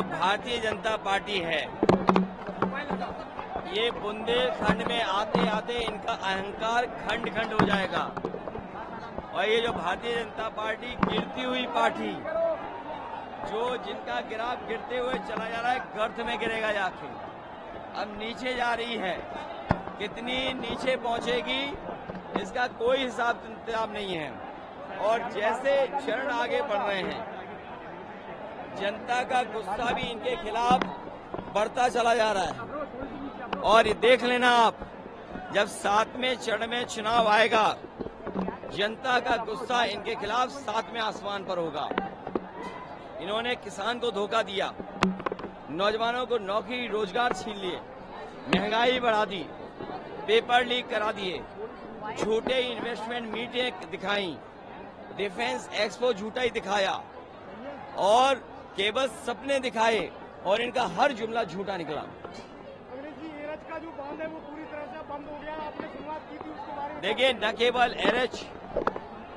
Bharatiya Janata party है, ये बुंदेलखंड में आते आते इनका अहंकार खंड खंड हो जाएगा। और ये जो भारतीय जनता पार्टी गिरती हुई पार्टी, जो जिनका ग्राफ गिरते हुए चला जा रहा है, गर्त में गिरेगा जाके, अब नीचे जा रही है। कितनी नीचे पहुंचेगी इसका कोई हिसाब किताब नहीं है। और जैसे चरण आगे बढ़ रहे हैं, जनता का गुस्सा भी इनके खिलाफ बढ़ता चला जा रहा है। और ये देख लेना आप, जब 7वें चरण में चुनाव आएगा, जनता का गुस्सा इनके खिलाफ 7वें आसमान पर होगा। इन्होंने किसान को धोखा दिया, नौजवानों को नौकरी रोजगार छीन लिए, महंगाई बढ़ा दी, पेपर लीक करा दिए, झूठे इन्वेस्टमेंट मीटिंग दिखाई, डिफेंस एक्सपो झूठा ही दिखाया और केवल सपने दिखाए और इनका हर जुमला झूठा निकला। एरच का जो बांध है वो पूरी तरह से बंद हो गया, आपने शुरुआत की थी उसके बारे में। देखिए, न केवल एरच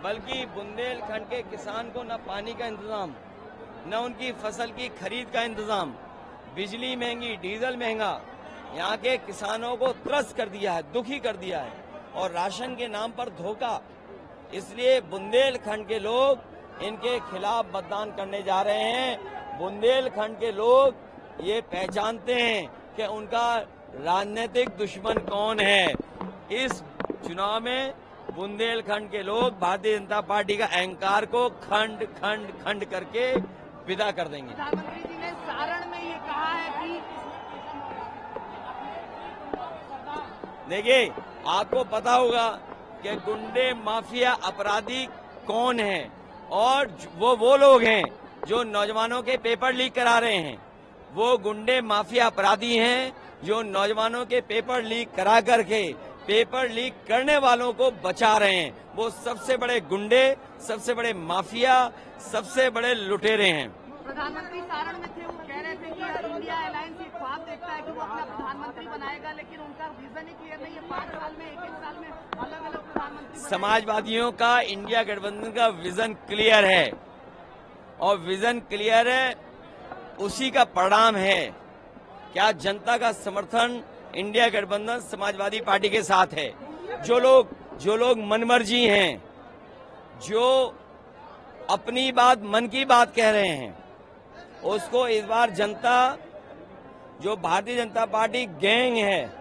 बल्कि बुंदेलखंड के किसान को न पानी का इंतजाम, न उनकी फसल की खरीद का इंतजाम, बिजली महंगी, डीजल महंगा, यहाँ के किसानों को त्रस्त कर दिया है, दुखी कर दिया है और राशन के नाम पर धोखा। इसलिए बुंदेलखंड के लोग इनके खिलाफ मतदान करने जा रहे हैं। बुंदेलखंड के लोग ये पहचानते हैं कि उनका राजनीतिक दुश्मन कौन है। इस चुनाव में बुंदेलखंड के लोग भारतीय जनता पार्टी का अहंकार को खंड खंड खंड करके विदा कर देंगे। प्रधानमंत्री जी ने सारण में ये कहा है कि देखिए, आपको पता होगा कि गुंडे माफिया अपराधी कौन है, और वो लोग हैं जो नौजवानों के पेपर लीक करा रहे हैं। वो गुंडे माफिया अपराधी हैं जो नौजवानों के पेपर लीक करा करके पेपर लीक करने वालों को बचा रहे हैं। वो सबसे बड़े गुंडे, सबसे बड़े माफिया, सबसे बड़े लुटेरे हैं। प्रधानमंत्री सारण में थे, वो कह रहे थे कि इंडिया अलायंस एक ख्वाब देखता है कि वो अपना प्रधानमंत्री बनाएगा, लेकिन उनका विजन ही क्लियर नहीं है। 5 साल में, एक साल में अलग अलग प्रधानमंत्री। समाजवादियों का इंडिया गठबंधन का विजन क्लियर है और विजन क्लियर है, उसी का परिणाम है। क्या जनता का समर्थन इंडिया गठबंधन समाजवादी पार्टी के साथ है। जो लोग मनमर्जी हैं, जो अपनी बात मन की बात कह रहे हैं, उसको इस बार जनता, जो भारतीय जनता पार्टी गैंग है,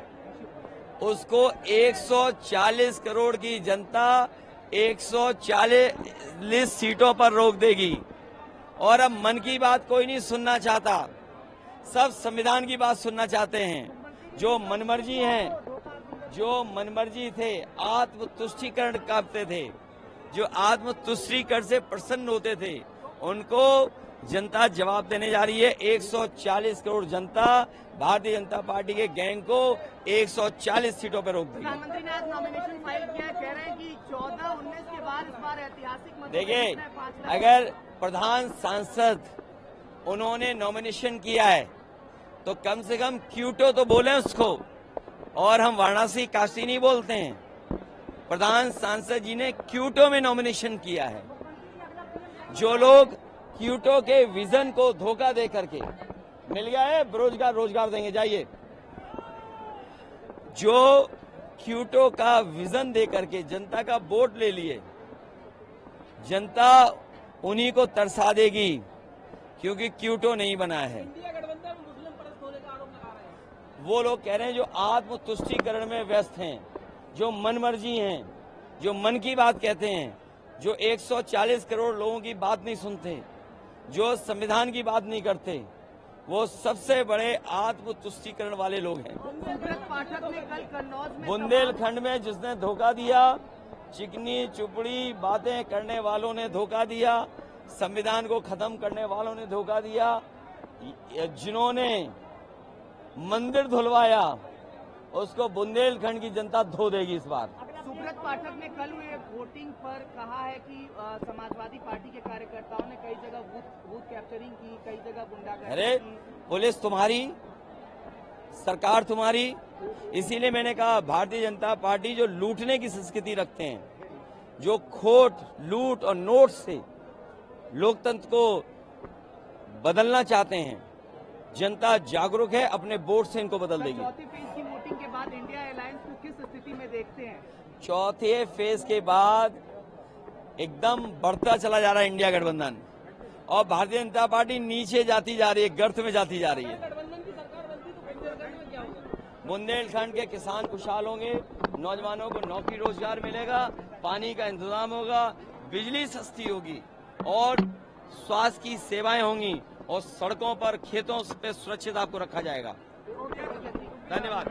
उसको 140 करोड़ की जनता 140 सीटों पर रोक देगी। और अब मन की बात कोई नहीं सुनना चाहता, सब संविधान की बात सुनना चाहते हैं। जो मनमर्जी हैं, जो मनमर्जी थे, आत्मतुष्टीकरण करते थे, जो आत्मतुष्टीकरण से प्रसन्न होते थे, उनको जनता जवाब देने जा रही है। 140 करोड़ जनता भारतीय जनता पार्टी के गैंग को 140 सीटों पर रोक देगी। प्रधानमंत्री ने आज नॉमिनेशन फाइल किया, कह रहे हैं कि 14-19 के बाद इस बार ऐतिहासिक। देखिए, अगर प्रधान सांसद उन्होंने नॉमिनेशन किया है तो कम से कम क्यूटो तो बोले उसको, और हम वाराणसी काशी नहीं बोलते हैं। प्रधान सांसद जी ने क्यूटो में नॉमिनेशन किया है। जो लोग क्यूटो के विजन को धोखा दे करके, मिल गया है रोजगार देंगे, जाइए। जो क्यूटो का विजन दे करके जनता का वोट ले लिए, जनता उन्हीं को तरसा देगी, क्योंकि क्यूटो नहीं बना है। वो लोग कह रहे हैं जो आत्मतुष्टीकरण में व्यस्त हैं, जो मनमर्जी हैं, जो मन की बात कहते हैं, जो 140 करोड़ लोगों की बात नहीं सुनते, जो संविधान की बात नहीं करते, वो सबसे बड़े आत्मतुष्टीकरण वाले लोग हैं। बुंदेलखंड में जिसने धोखा दिया, चिकनी चुपड़ी बातें करने वालों ने धोखा दिया, संविधान को खत्म करने वालों ने धोखा दिया, जिन्होंने मंदिर धुलवाया, उसको बुंदेलखंड की जनता धो देगी इस बार। सुब्रत पाठक ने कल हुए वोटिंग पर कहा है कि समाजवादी पार्टी के कार्यकर्ताओं ने कई जगह बूथ कैप्चरिंग की, कई जगह गुंडागर्दी। अरे, पुलिस तुम्हारी, सरकार तुम्हारी। इसीलिए मैंने कहा, भारतीय जनता पार्टी जो लूटने की संस्कृति रखते हैं, जो खोट, लूट और नोट से लोकतंत्र को बदलना चाहते हैं, जनता जागरूक है, अपने वोट से इनको बदल देगी। चौथी फेज की वोटिंग के बाद इंडिया अलायंस को किस स्थिति में देखते हैं? चौथे फेज के बाद एकदम बढ़ता चला जा रहा है इंडिया गठबंधन, और भारतीय जनता पार्टी नीचे जाती जा रही है, गर्त में जाती जा रही है। बुंदेलखंड के किसान खुशहाल होंगे, नौजवानों को नौकरी रोजगार मिलेगा, पानी का इंतजाम होगा, बिजली सस्ती होगी और स्वास्थ्य की सेवाएं होंगी और सड़कों पर खेतों पे सुरक्षित आपको रखा जाएगा। धन्यवाद।